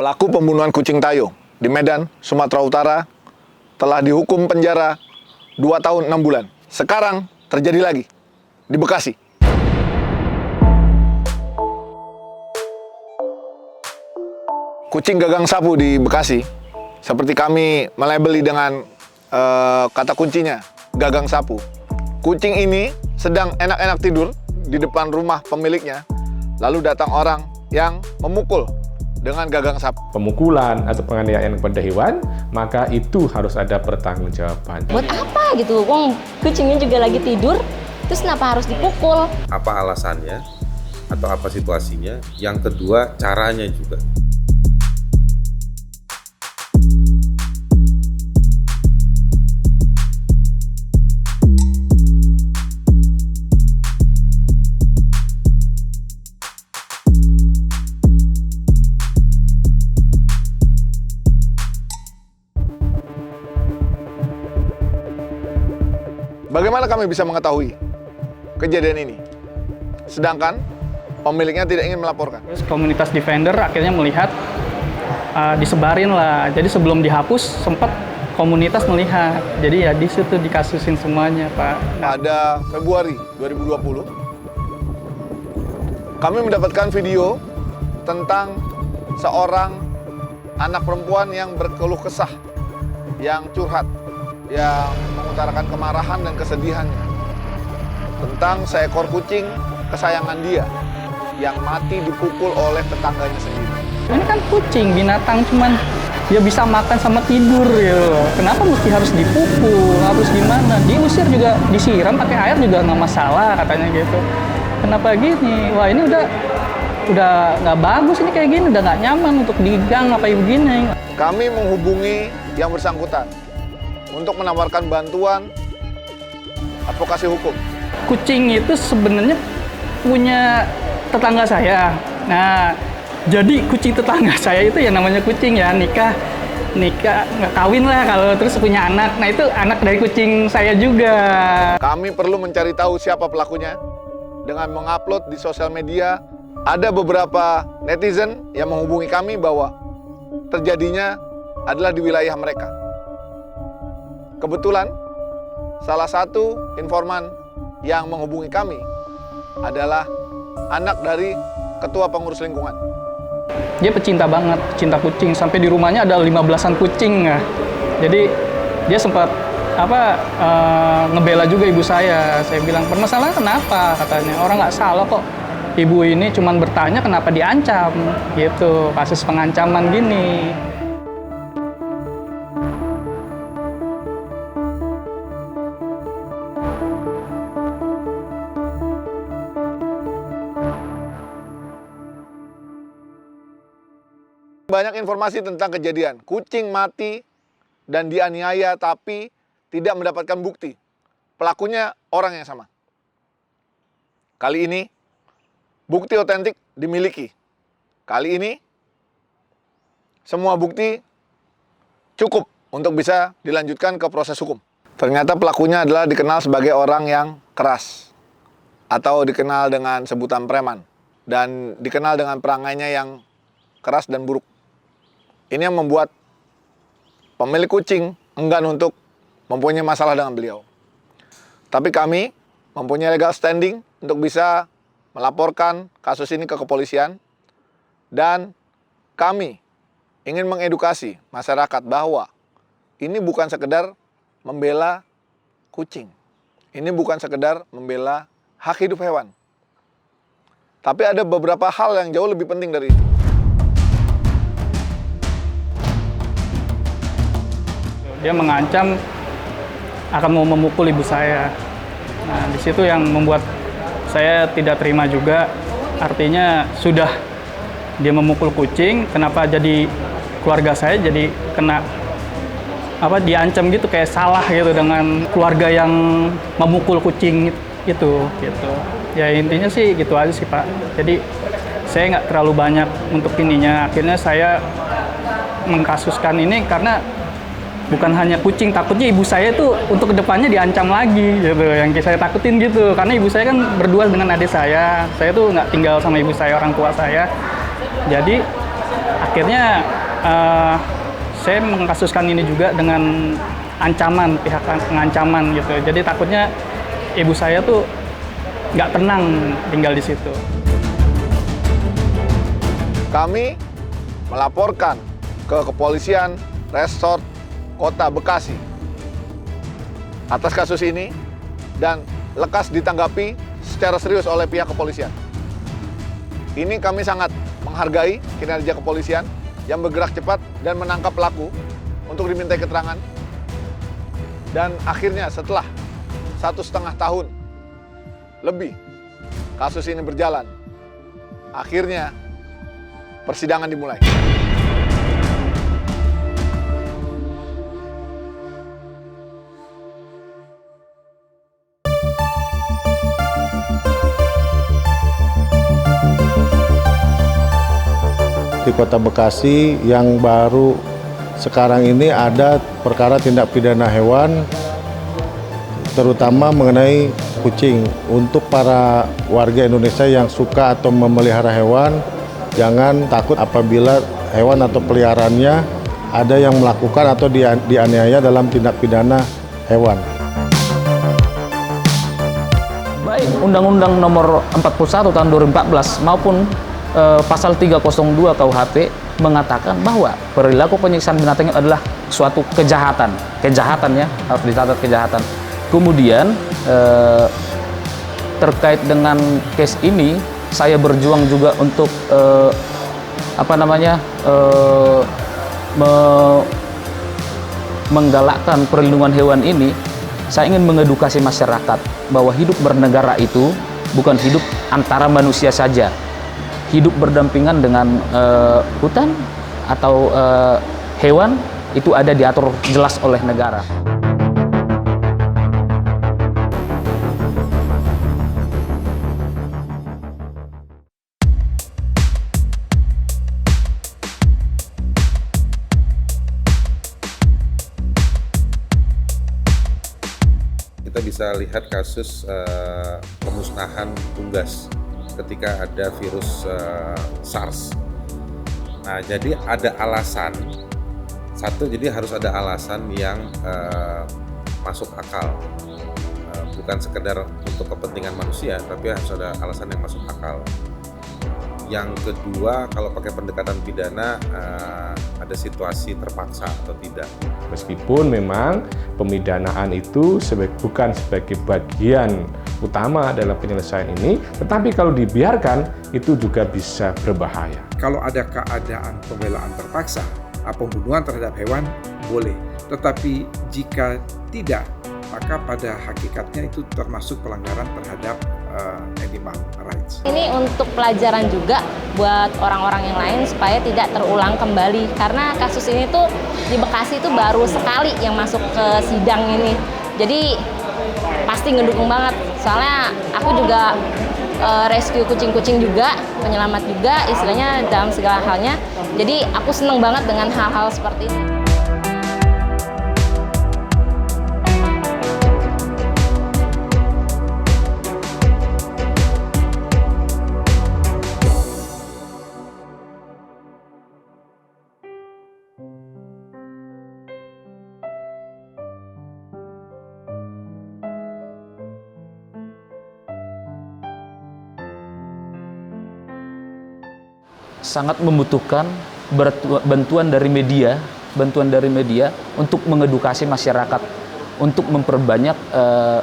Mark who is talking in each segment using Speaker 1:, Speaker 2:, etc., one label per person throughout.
Speaker 1: Pelaku pembunuhan kucing Tayo di Medan, Sumatera Utara telah dihukum penjara 2 tahun 6 bulan. Sekarang terjadi lagi di Bekasi. Kucing gagang sapu di Bekasi, seperti kami melabeli dengan kata kuncinya, gagang sapu. Kucing ini sedang enak-enak tidur di depan rumah pemiliknya, lalu datang orang yang memukul dengan gagang sapu.
Speaker 2: Pemukulan atau penganiayaan kepada hewan, maka itu harus ada pertanggungjawaban.
Speaker 3: Buat apa gitu? Wong kucingnya juga lagi tidur, terus kenapa harus dipukul?
Speaker 4: Apa alasannya atau apa situasinya? Yang kedua, caranya juga.
Speaker 1: Bagaimana kami bisa mengetahui kejadian ini? Sedangkan pemiliknya tidak ingin melaporkan.
Speaker 5: Terus komunitas Defender akhirnya melihat, disebarin lah. Jadi sebelum dihapus sempat komunitas melihat. Jadi ya di situ dikasusin semuanya, Pak.
Speaker 1: Pada Februari 2020, kami mendapatkan video tentang seorang anak perempuan yang berkeluh kesah, yang curhat, yang mengutarakan kemarahan dan kesedihannya tentang seekor kucing kesayangan dia yang mati dipukul oleh tetangganya sendiri.
Speaker 5: Ini kan kucing, binatang, cuman dia bisa makan sama tidur gitu. Kenapa mesti harus dipukul, harus gimana? Diusir juga, disiram pakai air juga nggak masalah katanya gitu. Kenapa gini? Wah, ini udah nggak bagus ini kayak gini, udah nggak nyaman untuk digang apa begini.
Speaker 1: Kami menghubungi yang bersangkutan untuk menawarkan bantuan advokasi hukum.
Speaker 5: Kucing itu sebenarnya punya tetangga saya. Nah, jadi kucing tetangga saya itu ya namanya kucing ya, nikah nggak kawin lah kalau terus punya anak. Nah, itu anak dari kucing saya juga.
Speaker 1: Kami perlu mencari tahu siapa pelakunya dengan mengupload di sosial media. Ada beberapa netizen yang menghubungi kami bahwa terjadinya adalah di wilayah mereka. Kebetulan, salah satu informan yang menghubungi kami adalah anak dari ketua pengurus lingkungan.
Speaker 5: Dia pecinta banget, cinta kucing. Sampai di rumahnya ada 15-an kucing. Ya. Jadi dia sempat ngebela juga ibu saya. Saya bilang, permasalahan kenapa? Katanya, orang nggak salah kok. Ibu ini cuma bertanya kenapa diancam. Gitu, kasus pengancaman gini.
Speaker 1: Banyak informasi tentang kejadian kucing mati dan dianiaya tapi tidak mendapatkan bukti. Pelakunya orang yang sama. Kali ini bukti otentik dimiliki. Kali ini semua bukti cukup untuk bisa dilanjutkan ke proses hukum. Ternyata pelakunya adalah dikenal sebagai orang yang keras atau dikenal dengan sebutan preman dan dikenal dengan perangainya yang keras dan buruk. Ini yang membuat pemilik kucing enggan untuk mempunyai masalah dengan beliau. Tapi kami mempunyai legal standing untuk bisa melaporkan kasus ini ke kepolisian. Dan kami ingin mengedukasi masyarakat bahwa ini bukan sekedar membela kucing. Ini bukan sekedar membela hak hidup hewan. Tapi ada beberapa hal yang jauh lebih penting dari itu.
Speaker 5: Dia mengancam akan mau memukul ibu saya. Nah, di situ yang membuat saya tidak terima juga. Artinya sudah dia memukul kucing, kenapa jadi keluarga saya jadi kena diancam gitu, kayak salah gitu dengan keluarga yang memukul kucing itu gitu. Ya intinya sih gitu aja sih, Pak. Jadi saya nggak terlalu banyak untuk ininya. Akhirnya saya mengkasuskan ini karena bukan hanya kucing, takutnya ibu saya itu untuk kedepannya diancam lagi gitu, yang saya takutin gitu, karena ibu saya kan berdua dengan adik saya tuh nggak tinggal sama ibu saya, orang tua saya, jadi Akhirnya saya mengkasuskan ini juga dengan ancaman, pihak pengancaman gitu. Jadi takutnya ibu saya tuh nggak tenang tinggal di situ.
Speaker 1: Kami melaporkan ke Kepolisian Resort Kota Bekasi atas kasus ini dan lekas ditanggapi secara serius oleh pihak kepolisian. Ini kami sangat menghargai kinerja kepolisian yang bergerak cepat dan menangkap pelaku untuk dimintai keterangan. Dan akhirnya setelah 1,5 tahun lebih kasus ini berjalan, akhirnya persidangan dimulai.
Speaker 6: Di Kota Bekasi yang baru sekarang ini ada perkara tindak pidana hewan, terutama mengenai kucing. Untuk para warga Indonesia yang suka atau memelihara hewan, jangan takut apabila hewan atau peliharaannya ada yang melakukan atau dianiaya dalam tindak pidana hewan.
Speaker 7: Baik Undang-Undang Nomor 41 tahun 2014 maupun pasal 302 KUHP mengatakan bahwa perilaku penyiksaan binatang itu adalah suatu kejahatan. Kejahatan ya, harus dicatat kejahatan. Kemudian terkait dengan case ini, saya berjuang juga untuk menggalakkan perlindungan hewan ini. Saya ingin mengedukasi masyarakat bahwa hidup bernegara itu bukan hidup antara manusia saja. Hidup berdampingan dengan hutan atau hewan itu ada diatur jelas oleh negara.
Speaker 4: Kita bisa lihat kasus pemusnahan unggas ketika ada virus SARS. Nah, jadi ada alasan, jadi harus ada alasan yang masuk akal. Bukan sekedar untuk kepentingan manusia, tapi harus ada alasan yang masuk akal. Yang kedua, kalau pakai pendekatan pidana, ada situasi terpaksa atau tidak.
Speaker 2: Meskipun memang pemidanaan itu bukan sebagai bagian utama dalam penyelesaian ini, tetapi kalau dibiarkan itu juga bisa berbahaya.
Speaker 8: Kalau ada keadaan pembelaan terpaksa, pembunuhan terhadap hewan boleh. Tetapi jika tidak, maka pada hakikatnya itu termasuk pelanggaran terhadap animal rights.
Speaker 3: Ini untuk pelajaran juga buat orang-orang yang lain supaya tidak terulang kembali. Karena kasus ini tuh di Bekasi itu baru sekali yang masuk ke sidang ini. Jadi pasti ngedukung banget. Soalnya aku juga rescue kucing-kucing juga, penyelamat juga, istilahnya dalam segala halnya. Jadi aku seneng banget dengan hal-hal seperti ini.
Speaker 7: Sangat membutuhkan bantuan dari media untuk mengedukasi masyarakat, untuk memperbanyak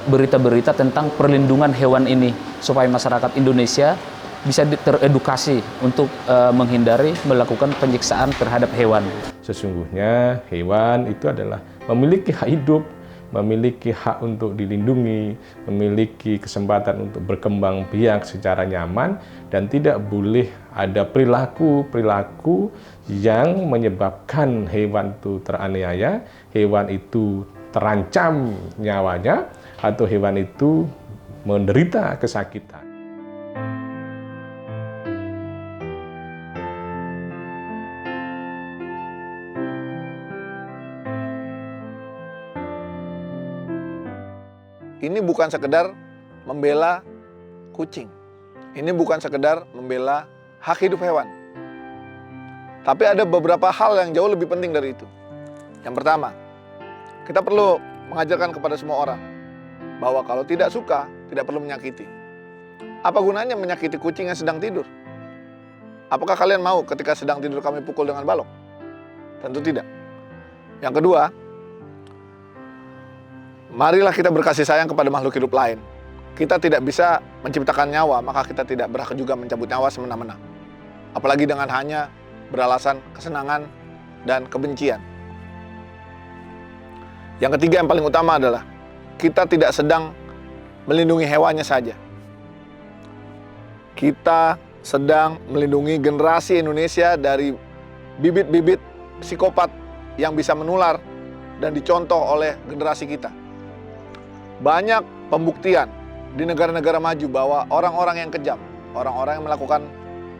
Speaker 7: berita-berita tentang perlindungan hewan ini supaya masyarakat Indonesia bisa teredukasi untuk menghindari melakukan penyiksaan terhadap hewan.
Speaker 2: Sesungguhnya hewan itu adalah memiliki hak hidup, memiliki hak untuk dilindungi, memiliki kesempatan untuk berkembang biak secara nyaman, dan tidak boleh ada perilaku yang menyebabkan hewan itu teraniaya, hewan itu terancam nyawanya, atau hewan itu menderita kesakitan.
Speaker 1: Ini bukan sekedar membela kucing. Ini bukan sekedar membela hak hidup hewan. Tapi ada beberapa hal yang jauh lebih penting dari itu. Yang pertama, kita perlu mengajarkan kepada semua orang bahwa kalau tidak suka, tidak perlu menyakiti. Apa gunanya menyakiti kucing yang sedang tidur? Apakah kalian mau ketika sedang tidur kami pukul dengan balok? Tentu tidak. Yang kedua, marilah kita berkasih sayang kepada makhluk hidup lain. Kita tidak bisa menciptakan nyawa, maka kita tidak berhak juga mencabut nyawa semena-mena. Apalagi dengan hanya beralasan kesenangan dan kebencian. Yang ketiga yang paling utama adalah kita tidak sedang melindungi hewannya saja. Kita sedang melindungi generasi Indonesia dari bibit-bibit psikopat yang bisa menular dan dicontoh oleh generasi kita. Banyak pembuktian di negara-negara maju bahwa orang-orang yang kejam, orang-orang yang melakukan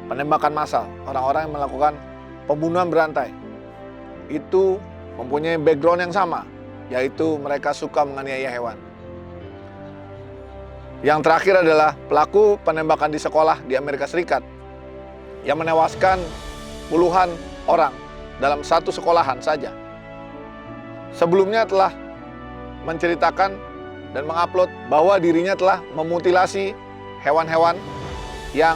Speaker 1: penembakan massal, orang-orang yang melakukan pembunuhan berantai, itu mempunyai background yang sama, yaitu mereka suka menganiaya hewan. Yang terakhir adalah pelaku penembakan di sekolah di Amerika Serikat yang menewaskan puluhan orang dalam satu sekolahan saja. Sebelumnya telah menceritakan dan mengupload bahwa dirinya telah memutilasi hewan-hewan yang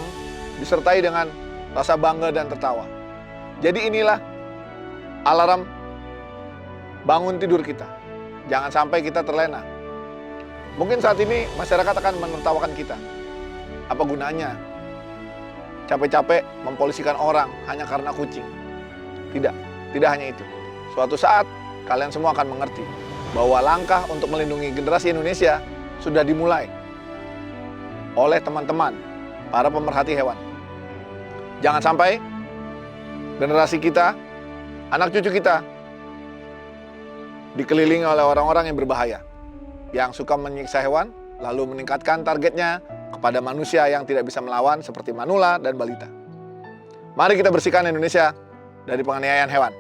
Speaker 1: disertai dengan rasa bangga dan tertawa. Jadi inilah alarm bangun tidur kita. Jangan sampai kita terlena. Mungkin saat ini masyarakat akan menertawakan kita. Apa gunanya capek-capek mempolisikan orang hanya karena kucing? Tidak hanya itu. Suatu saat kalian semua akan mengerti bahwa langkah untuk melindungi generasi Indonesia sudah dimulai oleh teman-teman, para pemerhati hewan. Jangan sampai generasi kita, anak cucu kita, dikelilingi oleh orang-orang yang berbahaya, yang suka menyiksa hewan, lalu meningkatkan targetnya kepada manusia yang tidak bisa melawan seperti manula dan balita. Mari kita bersihkan Indonesia dari penganiayaan hewan.